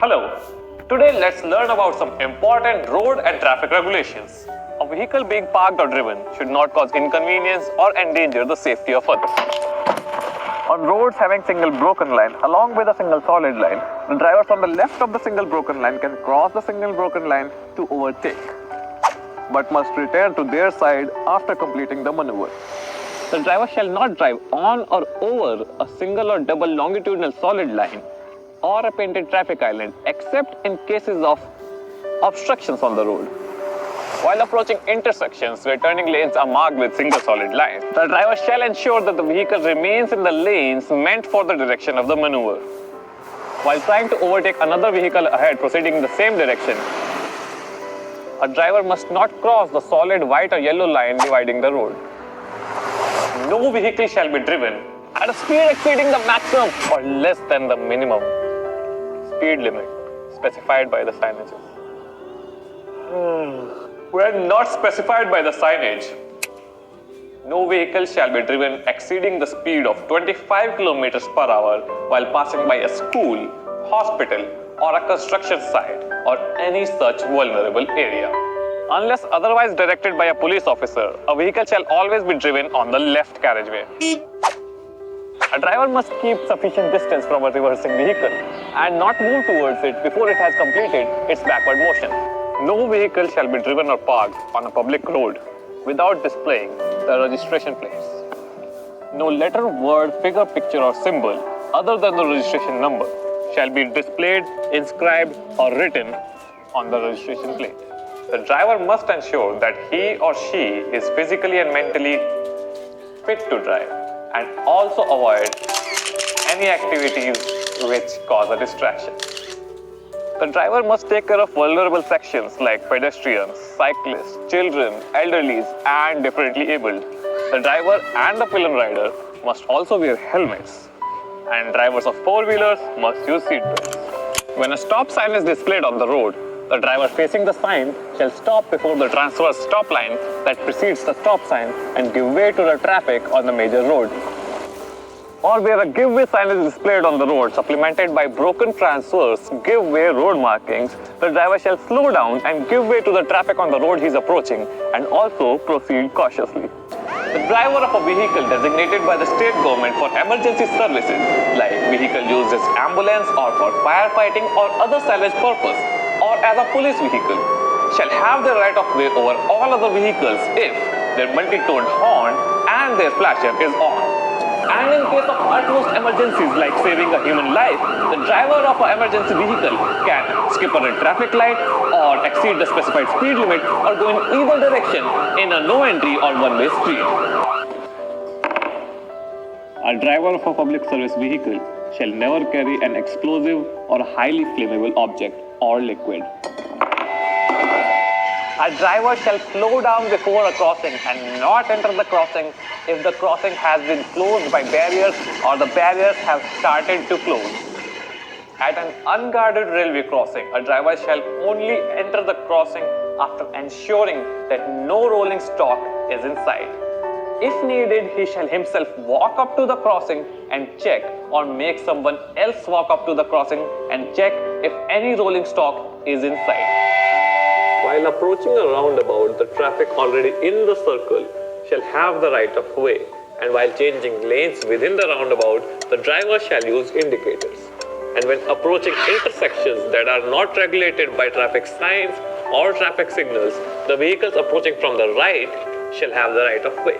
Hello. Today let's learn about some important road and traffic regulations. A vehicle being parked or driven should not cause inconvenience or endanger the safety of others. On roads having single broken line along with a single solid line, the drivers on the left of the single broken line can cross the single broken line to overtake, but must return to their side after completing the maneuver. The driver shall not drive on or over a single or double longitudinal solid line or a painted traffic island except in cases of obstructions on the road. While approaching intersections where turning lanes are marked with single solid lines, the driver shall ensure that the vehicle remains in the lanes meant for the direction of the maneuver. While trying to overtake another vehicle ahead proceeding in the same direction, a driver must not cross the solid white or yellow line dividing the road. No vehicle shall be driven at a speed exceeding the maximum or less than the minimum speed limit specified by the signages. When not specified by the signage, no vehicle shall be driven exceeding the speed of 25 kilometers per hour while passing by a school, hospital, or a construction site or any such vulnerable area. Unless otherwise directed by a police officer, a vehicle shall always be driven on the left carriageway. A driver must keep sufficient distance from a reversing vehicle and not move towards it before it has completed its backward motion. No vehicle shall be driven or parked on a public road without displaying the registration plates. No letter, word, figure, picture, or symbol other than the registration number shall be displayed, inscribed, or written on the registration plate. The driver must ensure that he or she is physically and mentally fit to drive and also avoid any activities which cause a distraction. The driver must take care of vulnerable sections like pedestrians, cyclists, children, elderlies, and differently abled. The driver and the pillion rider must also wear helmets, and drivers of four-wheelers must use seat belts. When a stop sign is displayed on the road, the driver facing the sign shall stop before the transverse stop line that precedes the stop sign and give way to the traffic on the major road. Or where a give way sign is displayed on the road supplemented by broken transverse give way road markings, the driver shall slow down and give way to the traffic on the road he is approaching and also proceed cautiously. The driver of a vehicle designated by the state government for emergency services, like vehicle used as ambulance or for firefighting or other salvage purpose, or as a police vehicle, shall have the right of way over all other vehicles if their multi-toned horn and their flasher is on. And in case of utmost emergencies like saving a human life, the driver of an emergency vehicle can skip a red traffic light or exceed the specified speed limit or go in either direction in a no entry or one-way street. A driver of a public service vehicle shall never carry an explosive or highly flammable object or liquid. A driver shall slow down before a crossing and not enter the crossing if the crossing has been closed by barriers or the barriers have started to close. At an unguarded railway crossing, a driver shall only enter the crossing after ensuring that no rolling stock is in sight. If needed, he shall himself walk up to the crossing and check or make someone else walk up to the crossing and check if any rolling stock is in sight. While approaching a roundabout, the traffic already in the circle shall have the right of way, and while changing lanes within the roundabout, the driver shall use indicators. And when approaching intersections that are not regulated by traffic signs or traffic signals, the vehicles approaching from the right shall have the right of way.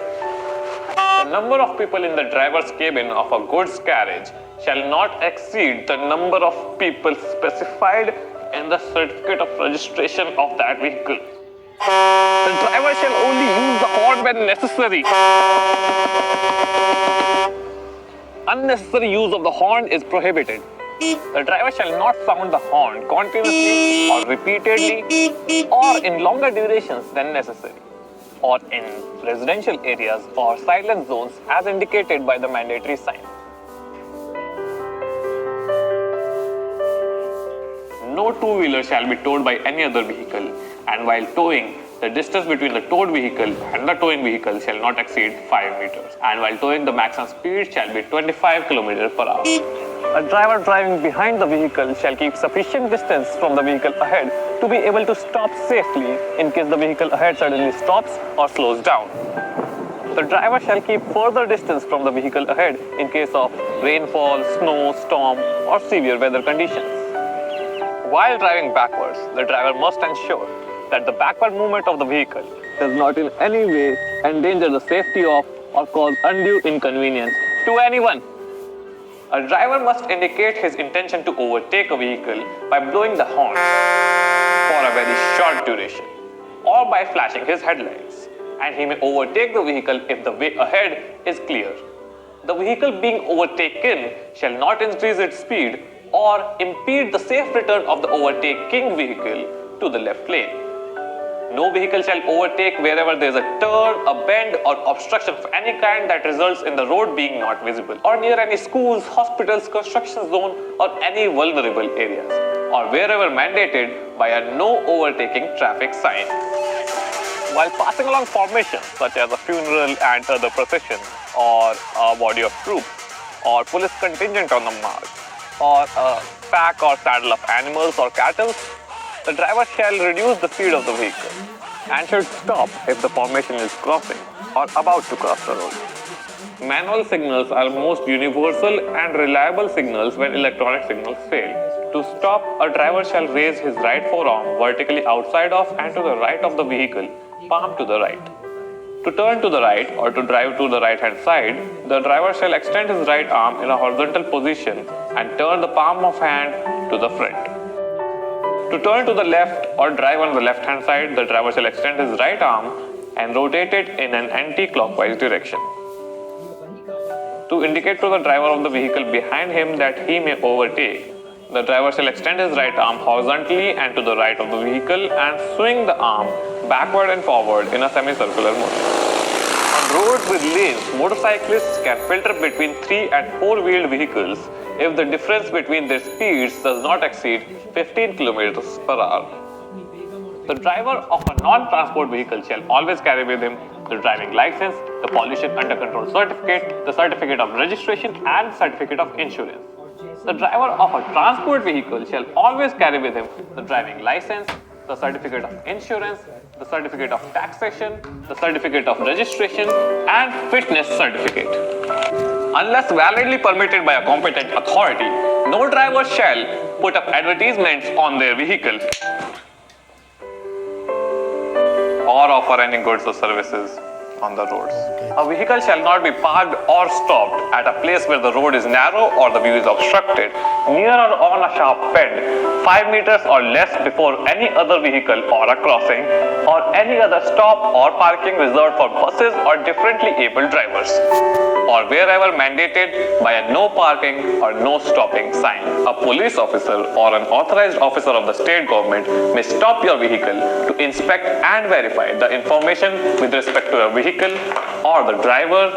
The number of people in the driver's cabin of a goods carriage shall not exceed the number of people specified in the certificate of registration of that vehicle. The driver shall only use the horn when necessary. Unnecessary use of the horn is prohibited. The driver shall not sound the horn continuously or repeatedly or in longer durations than necessary, or in residential areas or silent zones as indicated by the mandatory sign. No two-wheeler shall be towed by any other vehicle, and while towing, the distance between the towed vehicle and the towing vehicle shall not exceed 5 meters, and while towing, the maximum speed shall be 25 km per hour. A driver driving behind the vehicle shall keep sufficient distance from the vehicle ahead to be able to stop safely in case the vehicle ahead suddenly stops or slows down. The driver shall keep further distance from the vehicle ahead in case of rainfall, snow, storm, or severe weather conditions. While driving backwards, the driver must ensure that the backward movement of the vehicle does not in any way endanger the safety of or cause undue inconvenience to anyone. A driver must indicate his intention to overtake a vehicle by blowing the horn for a very short duration or by flashing his headlights, and he may overtake the vehicle if the way ahead is clear. The vehicle being overtaken shall not increase its speed or impede the safe return of the overtaking vehicle to the left lane. No vehicle shall overtake wherever there is a turn, a bend, or obstruction of any kind that results in the road being not visible, or near any schools, hospitals, construction zone, or any vulnerable areas, or wherever mandated by a no overtaking traffic sign. While passing along formations such as a funeral and other procession, or a body of troops, or police contingent on the march, or a pack or saddle of animals or cattle, the driver shall reduce the speed of the vehicle and should stop if the formation is crossing or about to cross the road. Manual signals are most universal and reliable signals when electronic signals fail. To stop, a driver shall raise his right forearm vertically outside of and to the right of the vehicle, palm to the right. To turn to the right or to drive to the right hand side, the driver shall extend his right arm in a horizontal position and turn the palm of hand to the front. To turn to the left or drive on the left hand side, the driver shall extend his right arm and rotate it in an anti-clockwise direction. To indicate to the driver of the vehicle behind him that he may overtake, the driver shall extend his right arm horizontally and to the right of the vehicle and swing the arm backward and forward in a semicircular motion. On roads with lanes, motorcyclists can filter between 3 and 4-wheeled vehicles if the difference between their speeds does not exceed 15 kilometers per hour. The driver of a non-transport vehicle shall always carry with him the driving license, the pollution under control certificate, the certificate of registration, and certificate of insurance. The driver of a transport vehicle shall always carry with him the driving license, the certificate of insurance, the certificate of taxation, the certificate of registration, and fitness certificate. Unless validly permitted by a competent authority, no driver shall put up advertisements on their vehicle or offer any goods or services on the roads. A vehicle shall not be parked or stopped at a place where the road is narrow or the view is obstructed, near or on a sharp bend, 5 meters or less before any other vehicle or a crossing, or any other stop or parking reserved for buses or differently abled drivers, or wherever mandated by a no parking or no stopping sign. A police officer or an authorized officer of the state government may stop your vehicle to inspect and verify the information with respect to a vehicle or the driver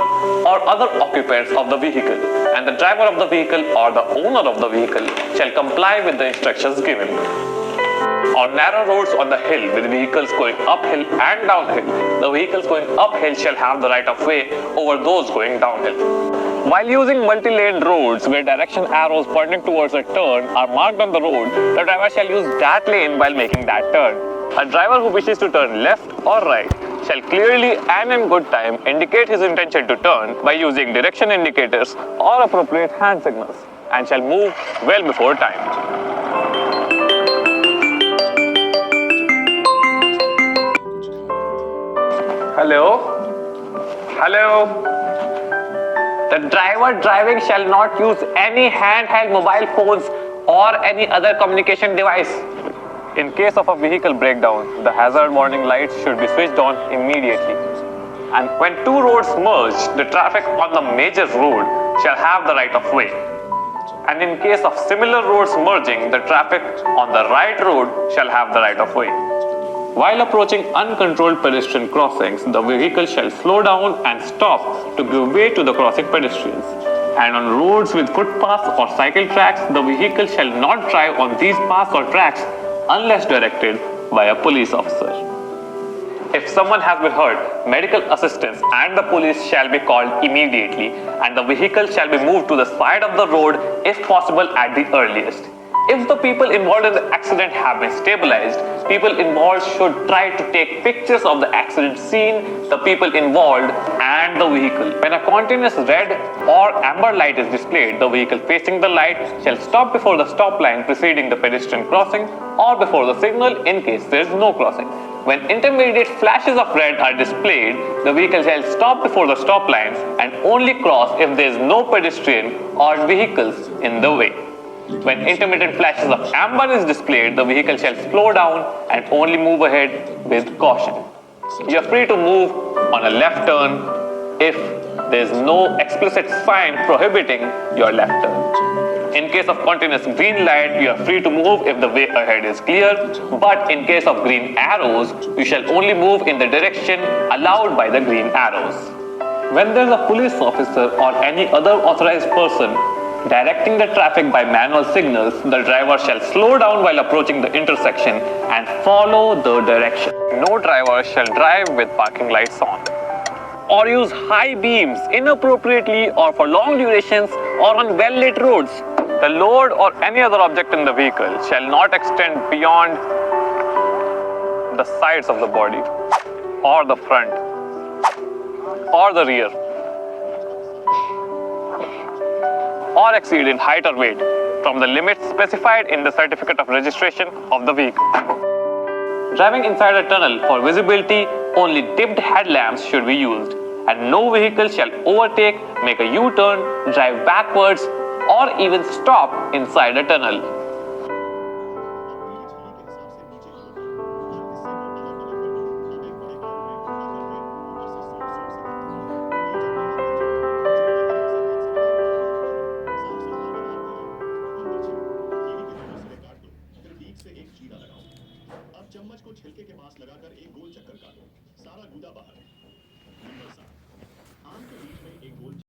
or other occupants of the vehicle, and the driver of the vehicle or the owner of the vehicle shall comply with the instructions given. On narrow roads on the hill with vehicles going uphill and downhill, the vehicles going uphill shall have the right of way over those going downhill. While using multi-lane roads where direction arrows pointing towards a turn are marked on the road, the driver shall use that lane while making that turn. A driver who wishes to turn left or right shall clearly and in good time indicate his intention to turn by using direction indicators or appropriate hand signals, and shall move well before time. Hello? The driver driving shall not use any handheld mobile phones or any other communication device. In case of a vehicle breakdown, the hazard warning lights should be switched on immediately. And when two roads merge, the traffic on the major road shall have the right of way. And in case of similar roads merging, the traffic on the right road shall have the right of way. While approaching uncontrolled pedestrian crossings, the vehicle shall slow down and stop to give way to the crossing pedestrians. And on roads with footpaths or cycle tracks, the vehicle shall not drive on these paths or tracks unless directed by a police officer. If someone has been hurt, medical assistance and the police shall be called immediately, and the vehicle shall be moved to the side of the road if possible at the earliest. If the people involved in the accident have been stabilized, people involved should try to take pictures of the accident scene, the people involved, and the vehicle. When a continuous red or amber light is displayed, the vehicle facing the light shall stop before the stop line preceding the pedestrian crossing or before the signal in case there is no crossing. When intermediate flashes of red are displayed, the vehicle shall stop before the stop line and only cross if there is no pedestrian or vehicles in the way. When intermittent flashes of amber is displayed, the vehicle shall slow down and only move ahead with caution. You are free to move on a left turn if there is no explicit sign prohibiting your left turn. In case of continuous green light, you are free to move if the way ahead is clear, but in case of green arrows, you shall only move in the direction allowed by the green arrows. When there is a police officer or any other authorized person directing the traffic by manual signals, the driver shall slow down while approaching the intersection and follow the direction. No driver shall drive with parking lights on, or use high beams inappropriately or for long durations or on well-lit roads. The load or any other object in the vehicle shall not extend beyond the sides of the body, or the front, or the rear, or exceed in height or weight from the limits specified in the certificate of registration of the vehicle. Driving inside a tunnel for visibility, only dipped headlamps should be used, and no vehicle shall overtake, make a U-turn, drive backwards, or even stop inside a tunnel. से एक चीरा लगाओ। अब चम्मच को छिलके के पास लगाकर एक गोल चक्कर काटो। सारा गूदा बाहर है। नंबर 7, आम के बीच में एक गोल